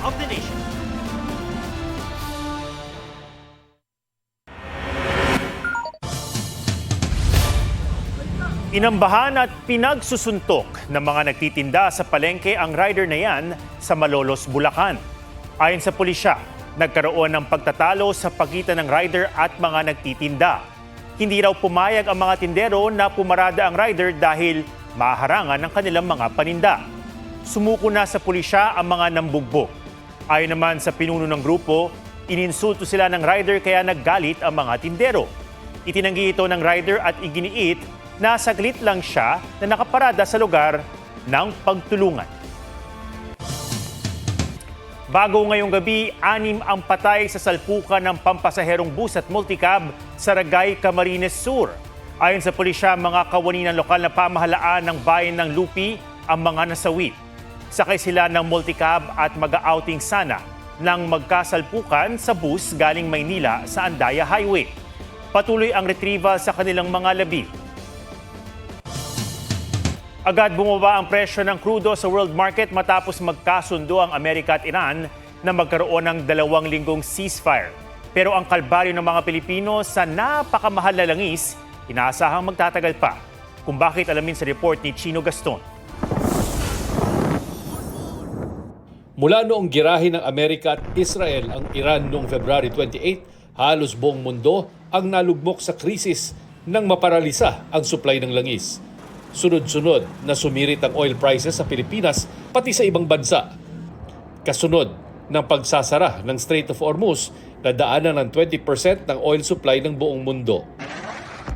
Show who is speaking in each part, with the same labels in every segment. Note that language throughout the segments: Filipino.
Speaker 1: of the nation. Inambahan at pinagsusuntok ng mga nagtitinda sa palengke ang rider na yan sa Malolos, Bulacan. Ayon sa pulisya, nagkaroon ng pagtatalo sa pagitan ng rider at mga nagtitinda. Hindi raw pumayag ang mga tindero na pumarada ang rider dahil maharangan ang kanilang mga paninda. Sumuko na sa pulisya ang mga nambugbog. Ayon naman sa pinuno ng grupo, ininsulto sila ng rider kaya naggalit ang mga tindero. Itinanggi ito ng rider at iginiit na saglit lang siya na nakaparada sa lugar ng pagtulungan. Bago ngayong gabi, 6 ang patay sa salpukan ng pampasaherong bus at multicab sa Ragay, Camarines Sur. Ayon sa pulisya, mga kawani ng lokal na pamahalaan ng bayan ng Lupi ang mga nasawi. Sakay sila ng multicab at mag-outing sana nang magkasalpukan sa bus galing Maynila sa Andaya Highway. Patuloy ang retrieval sa kanilang mga labi. Agad bumaba ang presyo ng krudo sa world market matapos magkasundo ang Amerika at Iran na magkaroon ng 2 linggong ceasefire. Pero ang kalbaryo ng mga Pilipino sa napakamahal na langis, inaasahang magtatagal pa. Kung bakit, alamin sa report ni Chino Gaston.
Speaker 2: Mula noong girahin ng Amerika at Israel ang Iran noong February 28, halos buong mundo ang nalugmok sa krisis nang maparalisa ang supply ng langis. Sunod-sunod na sumirit ang oil prices sa Pilipinas pati sa ibang bansa. Kasunod ng pagsasara ng Strait of Hormuz na daanan ng 20% ng oil supply ng buong mundo.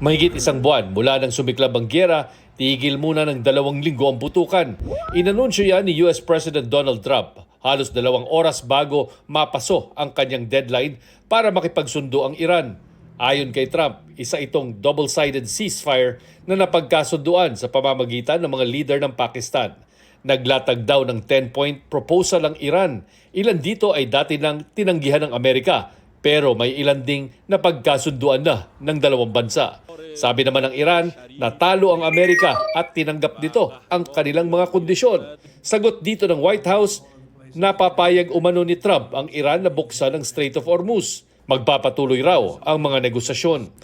Speaker 2: Mahigit 1 buwan mula nang sumiklab ang gyera, tigil muna ng 2 linggo ang putukan. Inanunsyo yan ni US President Donald Trump halos 2 oras bago mapaso ang kanyang deadline para makipagsundo ang Iran. Ayon kay Trump, isa itong double-sided ceasefire na napagkasunduan sa pamamagitan ng mga leader ng Pakistan. Naglatag daw ng 10-point proposal ang Iran. Ilan dito ay dati nang tinanggihan ng Amerika, pero may ilan ding napagkasunduan na ng 2 bansa. Sabi naman ng Iran, natalo ang Amerika at tinanggap nito ang kanilang mga kondisyon. Sagot dito ng White House, napapayag umano ni Trump ang Iran na buksan ang Strait of Hormuz. Magpapatuloy raw ang mga negosasyon.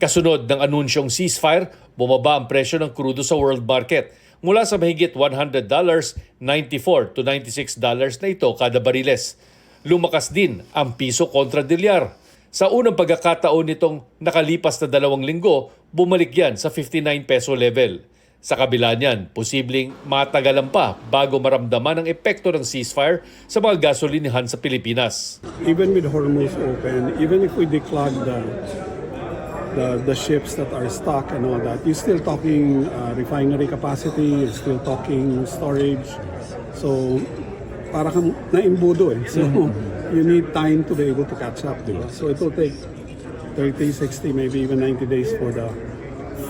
Speaker 2: Kasunod ng anunsyong ceasefire, bumaba ang presyo ng krudo sa world market mula sa mahigit $100, $94 to $96 na ito kada bariles. Lumakas din ang piso kontra dolyar. Sa unang pagkakataon nitong nakalipas na 2 linggo, bumalik yan sa 59 peso level. Sa kabila niyan, posibleng matagalan pa bago maramdaman ang epekto ng ceasefire sa mga gasolinahan sa Pilipinas.
Speaker 3: Even with Hormuz open, even if we declog the ships that are stuck and all that, you're still talking refinery capacity, you're still talking storage. So, para kang naimbudo eh. So, you need time to be able to catch up, diba? So, it will take 30, 60, maybe even 90 days for the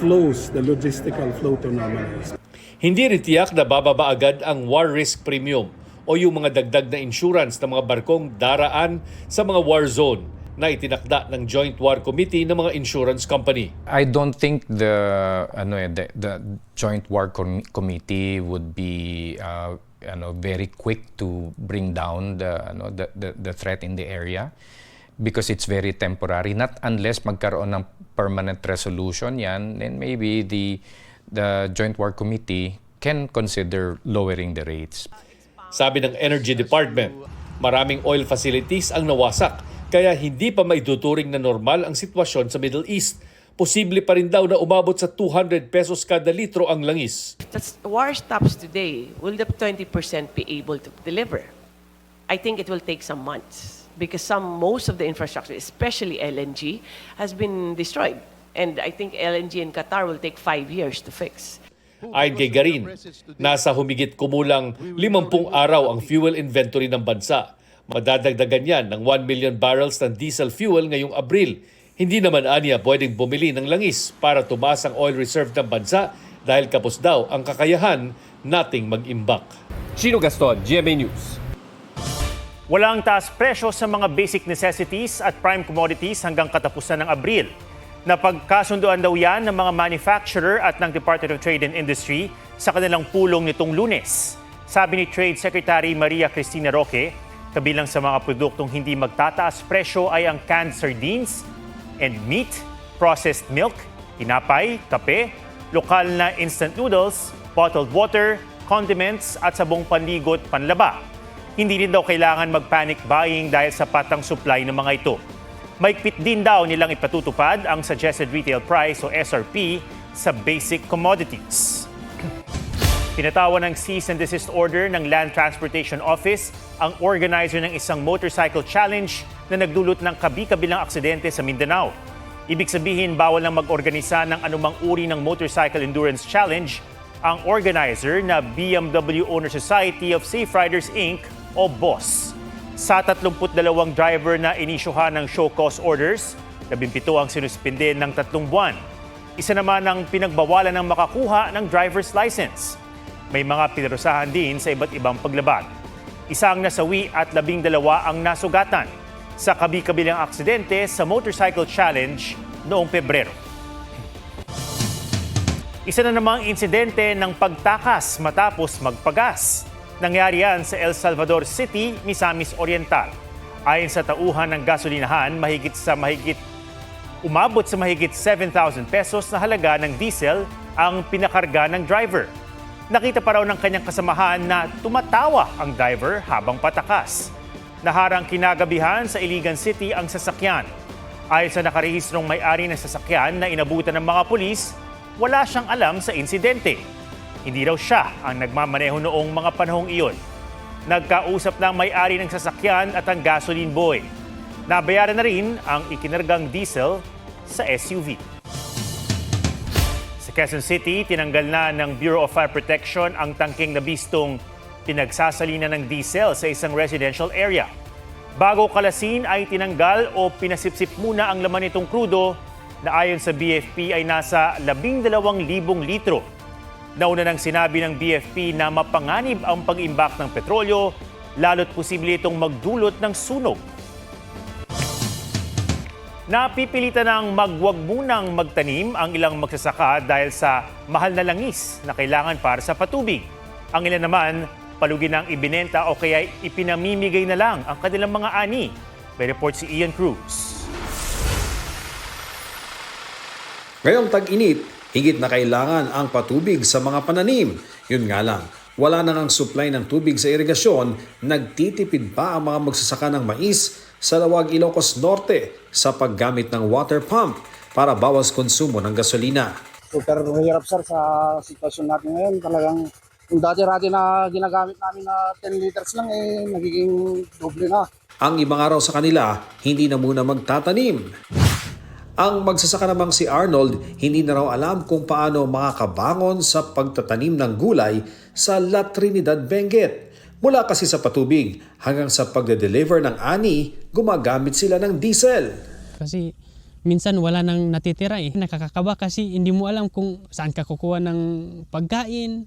Speaker 3: flows, the logistical flow to normalize.
Speaker 2: Hindi rin tiyak na bababa agad ang war risk premium o yung mga dagdag na insurance ng mga barkong daraan sa mga war zone na itinakda ng Joint War Committee ng mga insurance company.
Speaker 4: I don't think the Joint War Committee would be very quick to bring down the threat in the area because it's very temporary. Not unless magkaroon ng permanent resolution yan, then maybe the Joint War Committee can consider lowering the rates.
Speaker 2: Sabi ng Energy Department, maraming oil facilities ang nawasak kaya hindi pa maituturing na normal ang sitwasyon sa Middle East. Posible pa rin daw na umabot sa 200 pesos kada litro ang langis.
Speaker 5: If the war stops today, will the 20% be able to deliver? I think it will take some months because most of the infrastructure, especially LNG, has been destroyed. And I think LNG in Qatar will take 5 years to fix.
Speaker 2: Ayon kay Garin, nasa humigit kumulang 50 araw ang fuel inventory ng bansa. Madadagdagan yan ng 1 million barrels ng diesel fuel ngayong Abril. Hindi naman aniya pwedeng bumili ng langis para tumaas ang oil reserve ng bansa dahil kapos daw ang kakayahan nating mag-imbak.
Speaker 6: Chino Gaston, GMA News.
Speaker 1: Walang taas presyo sa mga basic necessities at prime commodities hanggang katapusan ng Abril. Napagkasunduan daw yan ng mga manufacturer at ng Department of Trade and Industry sa kanilang pulong nitong Lunes. Sabi ni Trade Secretary Maria Cristina Roque, Kabilang sa mga produktong hindi magtataas presyo ay ang canned sardines and meat, processed milk, tinapay, kape, lokal na instant noodles, bottled water, condiments at sabong panligot panlaba. Hindi rin daw kailangan mag-panic buying dahil sapat ang supply ng mga ito. Maigpit din daw nilang ipatutupad ang suggested retail price o SRP sa basic commodities. Pinatawan ng cease and desist order ng Land Transportation Office ang organizer ng isang motorcycle challenge na nagdulot ng kabi-kabilang aksidente sa Mindanao. Ibig sabihin, bawal nang mag-organisa ng anumang uri ng Motorcycle Endurance Challenge ang organizer na BMW Owner Society of Safe Riders Inc. o BOSS. Sa 32 driver na inisyuhan ng show cause orders, 17 ang sinuspinde ng 3 buwan. Isa naman ang pinagbawalan ng makakuha ng driver's license. May mga pinarusahan din sa iba't ibang paglabag. Isang nasawi at 12 ang nasugatan sa kabi-kabilang aksidente sa Motorcycle Challenge noong Pebrero. Isa na namang insidente ng pagtakas matapos magpagas. Nangyari yan sa El Salvador City, Misamis Oriental. Ayon sa tauhan ng gasolinahan, umabot sa mahigit 7,000 pesos na halaga ng diesel ang pinakarga ng driver. Nakita pa raw ng kanyang kasamahan na tumatawa ang driver habang patakas. Naharang kinagabihan sa Iligan City ang sasakyan. Ayon sa nakarehistrong may-ari ng sasakyan na inabutan ng mga pulis, wala siyang alam sa insidente. Hindi raw siya ang nagmamaneho noong mga panahong iyon. Nagkausap na ang may-ari ng sasakyan at ang gasoline boy. Nabayaran na rin ang ikinargang diesel sa SUV. Sa Quezon City, tinanggal na ng Bureau of Fire Protection ang tangking nabistong pinagsasalina ng diesel sa isang residential area. Bago kalasin ay tinanggal o pinasipsip muna ang laman nitong krudo na ayon sa BFP ay nasa 12,000 litro. Nauna nang sinabi ng BFP na mapanganib ang pag-imbak ng petrolyo, lalo't posible itong magdulot ng sunog. Napipilitan ng magwag munang magtanim ang ilang magsasaka dahil sa mahal na langis na kailangan para sa patubig. Ang ilan naman, palugi ng ibinenta o kaya ipinamimigay na lang ang kanilang mga ani. May report si Ian Cruz.
Speaker 7: Ngayong tag-init, higit na kailangan ang patubig sa mga pananim. Yun nga lang, wala na ang supply ng tubig sa irigasyon, nagtitipid pa ang mga magsasaka ng mais sa Lawag, Ilocos Norte sa paggamit ng water pump para bawas konsumo ng gasolina.
Speaker 8: Super hirap sir sa sitwasyon natin ngayon. Talagang yung dati-rati na ginagamit namin na 10 liters lang nagiging doble na.
Speaker 7: Ang ibang araw sa kanila, hindi na muna magtatanim. Ang magsasaka namang si Arnold, hindi na raw alam kung paano makakabangon sa pagtatanim ng gulay sa La Trinidad, Benguet. Mula kasi sa patubig hanggang sa pagde-deliver ng ani, gumagamit sila ng diesel.
Speaker 9: Kasi minsan wala nang natitira Nakakakaba kasi hindi mo alam kung saan ka kukuha ng pagkain.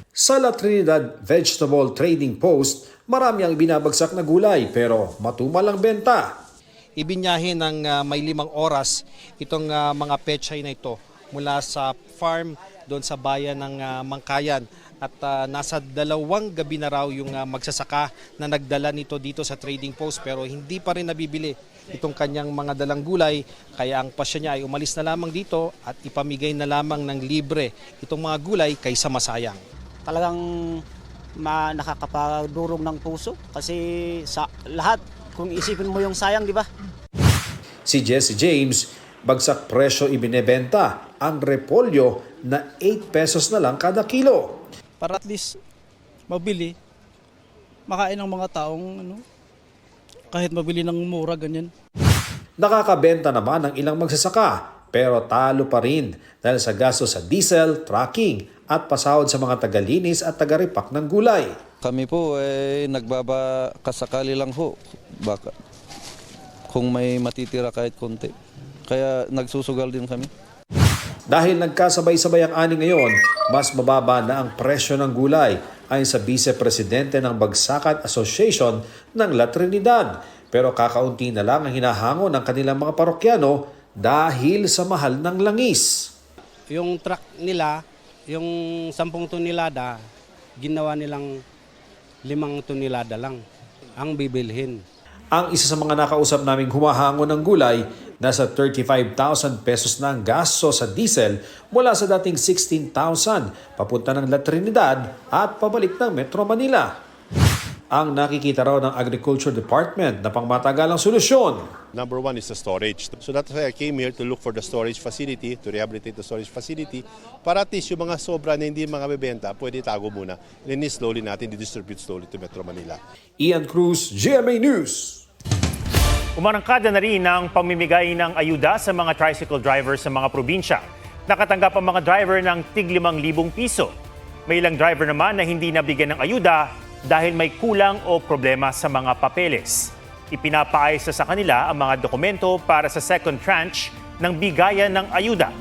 Speaker 7: Sa La Trinidad Vegetable Trading Post, marami ang binabagsak na gulay pero matumal ang benta.
Speaker 10: Ibinyahe ng may 5 oras itong mga pechay na ito mula sa farm doon sa bayan ng Mangkayan. At nasa 2 gabi na raw yung magsasaka na nagdala nito dito sa trading post pero hindi pa rin nabibili itong kanyang mga dalang gulay. Kaya ang pasya niya ay umalis na lamang dito at ipamigay na lamang ng libre itong mga gulay kaysa masayang.
Speaker 8: Talagang nakakapadurog ng puso kasi sa lahat, kung isipin mo yung sayang, di ba?
Speaker 7: Si Jesse James, bagsak presyo ibinebenta ang repolyo na 8 pesos na lang kada kilo.
Speaker 11: Para at least mabili, makain ng mga taong kahit mabili ng mura ganyan.
Speaker 7: Nakakabenta naman ang ilang magsasaka pero talo pa rin dahil sa gasto sa diesel, trucking at pasahod sa mga tagalinis at tagaripak ng gulay.
Speaker 12: Kami po nagbabakasakali lang ho. Baka kung may matitira kahit konti. Kaya nagsusugal din kami.
Speaker 7: Dahil nagkasabay-sabay ang ani ngayon, mas mababa na ang presyo ng gulay ayon sa Vice-Presidente ng Bagsakan Association ng La Trinidad. Pero kakaunti na lang ang hinahango ng kanilang mga parokyano dahil sa mahal ng langis.
Speaker 11: Yung truck nila, yung 10 tonelada, ginawa nilang 5 tonelada lang.
Speaker 13: ang bibilhin.
Speaker 7: Ang isa sa mga nakausap naming humahango ng gulay, nasa 35,000 pesos na ang gasto sa diesel mula sa dating 16,000 papunta ng La Trinidad at pabalik ng Metro Manila. Ang nakikita raw ng Agriculture Department na pangmatagalang solusyon.
Speaker 14: Number one is the storage. So that's why I came here to look for the storage facility, to rehabilitate the storage facility, para at least yung mga sobra na hindi mga bebenta, pwede tago muna. And then slowly natin distribute slowly to Metro Manila.
Speaker 7: Ian Cruz, GMA News.
Speaker 1: Umarangkada na rin ang pamimigay ng ayuda sa mga tricycle drivers sa mga probinsya. Nakatanggap ang mga driver ng tig 5,000 piso. May ilang driver naman na hindi nabigyan ng ayuda dahil may kulang o problema sa mga papeles. Ipinapaayos sa kanila ang mga dokumento para sa second tranche ng bigayan ng ayuda.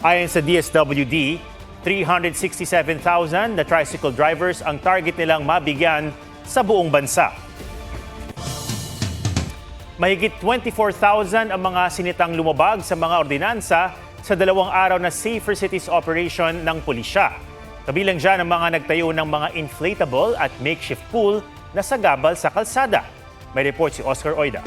Speaker 1: Ayon sa DSWD, 367,000 na tricycle drivers ang target nilang mabigyan sa buong bansa. Mahigit 24,000 ang mga sinitang lumabag sa mga ordinansa sa 2 araw na Safer Cities operation ng pulisya. Kabilang dyan ang mga nagtayo ng mga inflatable at makeshift pool na sagabal sa kalsada. May report si Oscar Oida.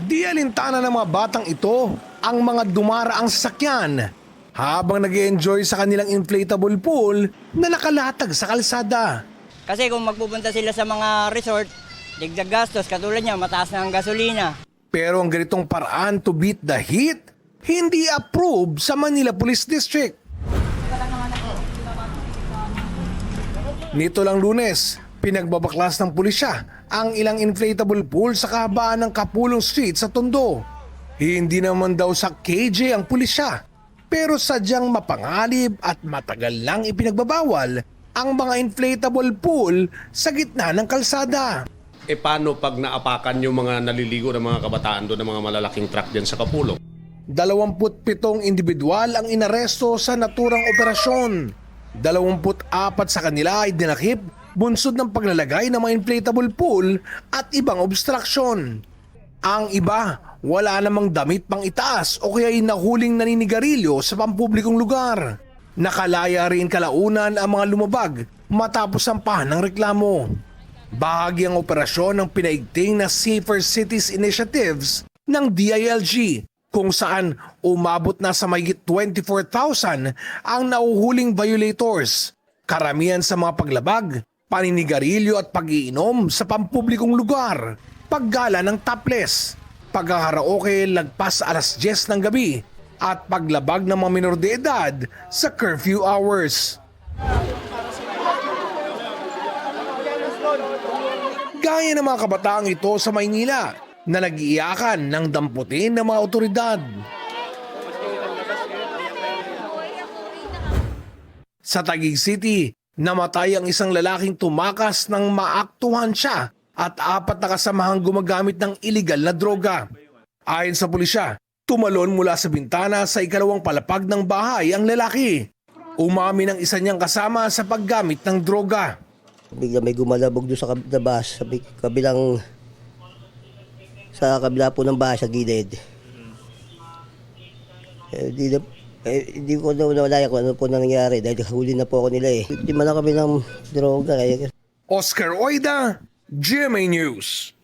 Speaker 15: Di alintana ng mga batang ito ang mga dumaraang sasakyan habang nag-enjoy sa kanilang inflatable pool na nakalatag sa kalsada.
Speaker 16: Kasi kung magpupunta sila sa mga resort, digdag gastos, katulad niya, mataas na ang gasolina.
Speaker 15: Pero ang ganitong paraan to beat the heat, hindi approve sa Manila Police District. Nito lang Lunes, pinagbabaklas ng pulisya ang ilang inflatable pool sa kahabaan ng Kapulong Street sa Tondo. Hindi naman daw sa KJ ang pulisya, pero sadyang mapangalib at matagal lang ipinagbabawal ang mga inflatable pool sa gitna ng kalsada.
Speaker 13: E paano pag naapakan yung mga naliligo ng mga kabataan doon ng mga malalaking truck dyan sa Kapulong?
Speaker 15: 27 individual ang inaresto sa naturang operasyon. 24 sa kanila ay dinakip bunsod ng paglalagay ng mga inflatable pool at ibang obstruction. Ang iba, wala namang damit pang itaas o kaya'y nahuling naninigarilyo sa pampublikong lugar. Nakalaya rin kalaunan ang mga lumabag matapos sampahan ng reklamo. Bahagi ang operasyon ng pinaigting na Safer Cities Initiatives ng DILG kung saan umabot na sa mahigit 24,000 ang nauhuling violators. Karamihan sa mga paglabag, paninigarilyo at pag-iinom sa pampublikong lugar, paggala ng topless, pagkakaraoke lagpas alas 10 ng gabi at paglabag ng mga minor de edad sa curfew hours. Gaya ng mga kabataang ito sa Maynila na nag-iiyakan ng damputin ng mga otoridad. Sa Taguig City, namatay ang isang lalaking tumakas nang maaktuhan siya at 4 na kasamahang gumagamit ng iligal na droga. Ayon sa pulisya, tumalon mula sa bintana sa ikalawang palapag ng bahay ang lalaki. Umamin ang isa niyang kasama sa paggamit ng droga.
Speaker 17: Bigla may gumalabog doon sa labas, sa kabila po ng bahay sa gilid. Hindi ko na nawala kung ano po nangyari dahil huli na po ako nila eh. Biktima na kami ng droga.
Speaker 15: Oscar Oida, GMA News.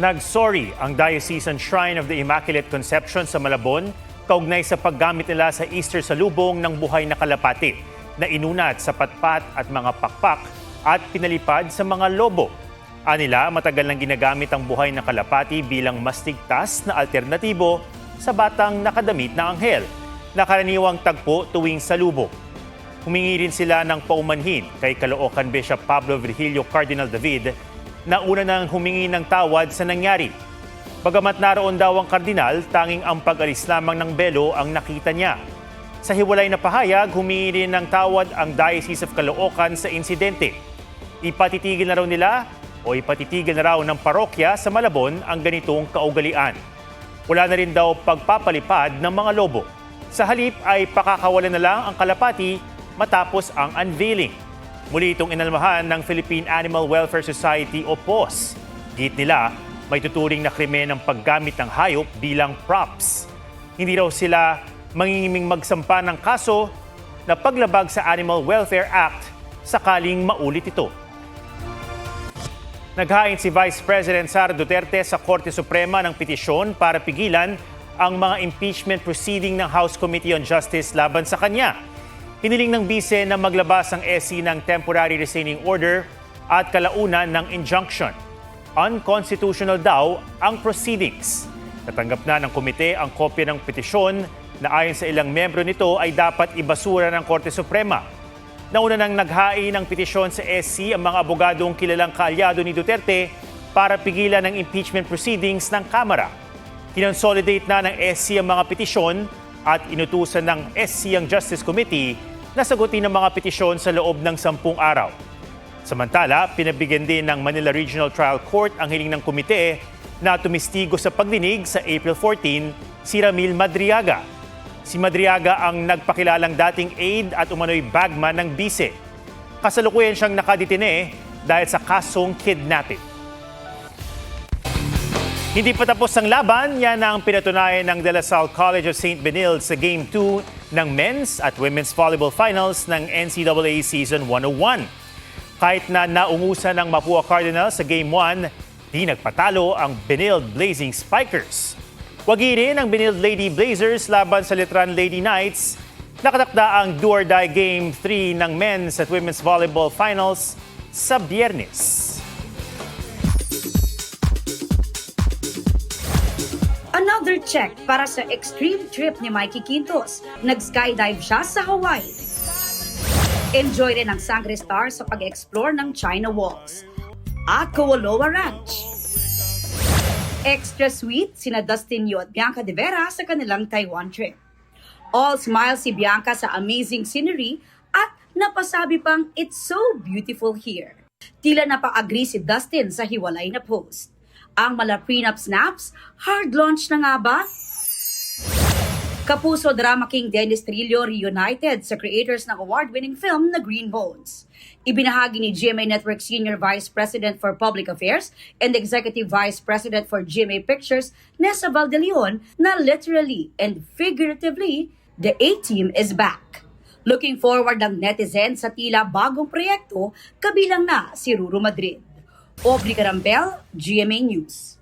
Speaker 1: Nagsorry ang Diocesan Shrine of the Immaculate Conception sa Malabon kaugnay sa paggamit nila sa Easter salubong ng buhay na kalapati na inunat sa patpat at mga pakpak at pinalipad sa mga lobo. Anila, matagal nang ginagamit ang buhay na kalapati bilang mas ligtas na alternatibo sa batang nakadamit na anghel na karaniwang tagpo tuwing salubong. Humingi rin sila ng paumanhin kay Caloocan Bishop Pablo Virgilio Cardinal David na una nang humingi ng tawad sa nangyari. Bagamat naroon daw ang kardinal, tanging ang pag-alis lamang ng belo ang nakita niya. Sa hiwalay na pahayag, humingi rin ng tawad ang Diocese of Caloocan sa insidente. Ipatitigil na raw nila o ipatitigil na raw ng parokya sa Malabon ang ganitong kaugalian. Wala na rin daw pagpapalipad ng mga lobo. Sa halip ay pakakawalan na lang ang kalapati matapos ang unveiling. Muli itong inalmahan ng Philippine Animal Welfare Society o PAWS. Git nila, may tuturing na krimen ang paggamit ng hayop bilang props. Hindi raw sila mangingiming magsampa ng kaso na paglabag sa Animal Welfare Act sakaling maulit ito. Naghain si Vice President Sara Duterte sa Korte Suprema ng petisyon para pigilan ang mga impeachment proceeding ng House Committee on Justice laban sa kanya. Hiniling ng bise na maglabas ang SC ng temporary restraining order at kalaunan ng injunction. Unconstitutional daw ang proceedings. Natanggap na ng komite ang kopya ng petisyon na ayon sa ilang membro nito ay dapat ibasura ng Korte Suprema. Nauna nang naghain ng petisyon sa SC ang mga abogadong kilalang kaalyado ni Duterte para pigilan ang impeachment proceedings ng Kamara. Kinonsolidate na ng SC ang mga petisyon at inutusan ng SC ang Justice Committee na sagutin ang mga petisyon sa loob ng 10 araw. Samantala, pinabigyan din ng Manila Regional Trial Court ang hiling ng komite na tumistigo sa pagdinig sa April 14 si Ramil Madriaga. Si Madriaga ang nagpakilalang dating aide at umano'y bagman ng bise. Kasalukuyan siyang nakadetine dahil sa kasong kidnapping. Hindi pa tapos ang laban, yan ang pinatunayan ng De La Salle College of St. Benilde sa Game 2 ng Men's at Women's Volleyball Finals ng NCAA Season 101. Kahit na naungusan ng Mapua Cardinals sa Game 1, di nagpatalo ang Benilde Blazing Spikers. Wagi rin ang Benilde Lady Blazers laban sa Letran Lady Knights. Nakatakda ang do-or-die Game 3 ng Men's at Women's Volleyball Finals sa Biyernes.
Speaker 18: Another check para sa extreme trip ni Mikey Quintos. Nag-skydive siya sa Hawaii. Enjoy rin ang Sangre Star sa pag-explore ng China Walls. At Kowaloa Ranch. Extra sweet sina Dustin Yu at Bianca De Vera sa kanilang Taiwan trip. All smiles si Bianca sa amazing scenery at napasabi pang it's so beautiful here. Tila napag-agree si Dustin sa hiwalay na post. Ang mala prenup snaps, hard launch na nga ba? Kapuso Drama King Dennis Trillo reunited sa creators ng award-winning film na Green Bones. Ibinahagi ni GMA Network Senior Vice President for Public Affairs and Executive Vice President for GMA Pictures, Nessa Valdeleon, na literally and figuratively, the A-Team is back. Looking forward ang netizen sa tila bagong proyekto, kabilang na si Ruru Madrid. Aubrey Carambel, GMA News.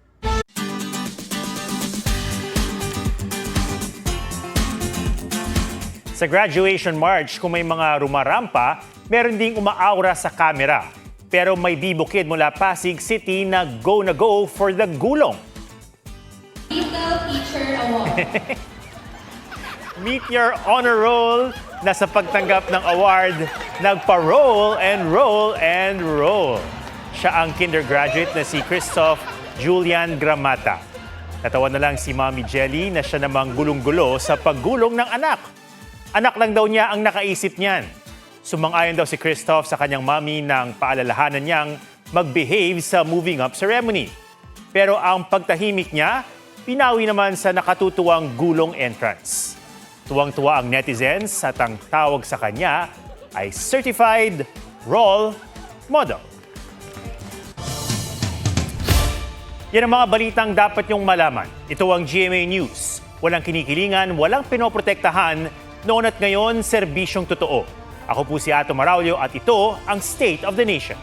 Speaker 1: Sa graduation march, kung may mga rumarampa, meron ding umaaura sa camera. Pero may bibukid mula Pasig City na go for the gulong.
Speaker 19: Teacher Award.
Speaker 1: Meet your honor roll na sa pagtanggap ng award, nagpa-roll and roll and roll. Siya ang kindergraduate na si Christoph Julian Gramata. Natawa na lang si Mommy Jelly na siya namang gulong-gulo sa paggulong ng anak. Anak lang daw niya ang nakaisip niyan. Sumang-ayon daw si Christoph sa kanyang mommy nang paalalahanan niyang mag-behave sa moving up ceremony. Pero ang pagtahimik niya, pinawi naman sa nakatutuwang gulong entrance. Tuwang-tuwa ang netizens at ang tawag sa kanya ay Certified Role Model. Yan ang mga balitang dapat niyong malaman. Ito ang GMA News. Walang kinikilingan, walang pinoprotektahan, noon at ngayon, serbisyong totoo. Ako po si Ato Maraulio at ito ang State of the Nation.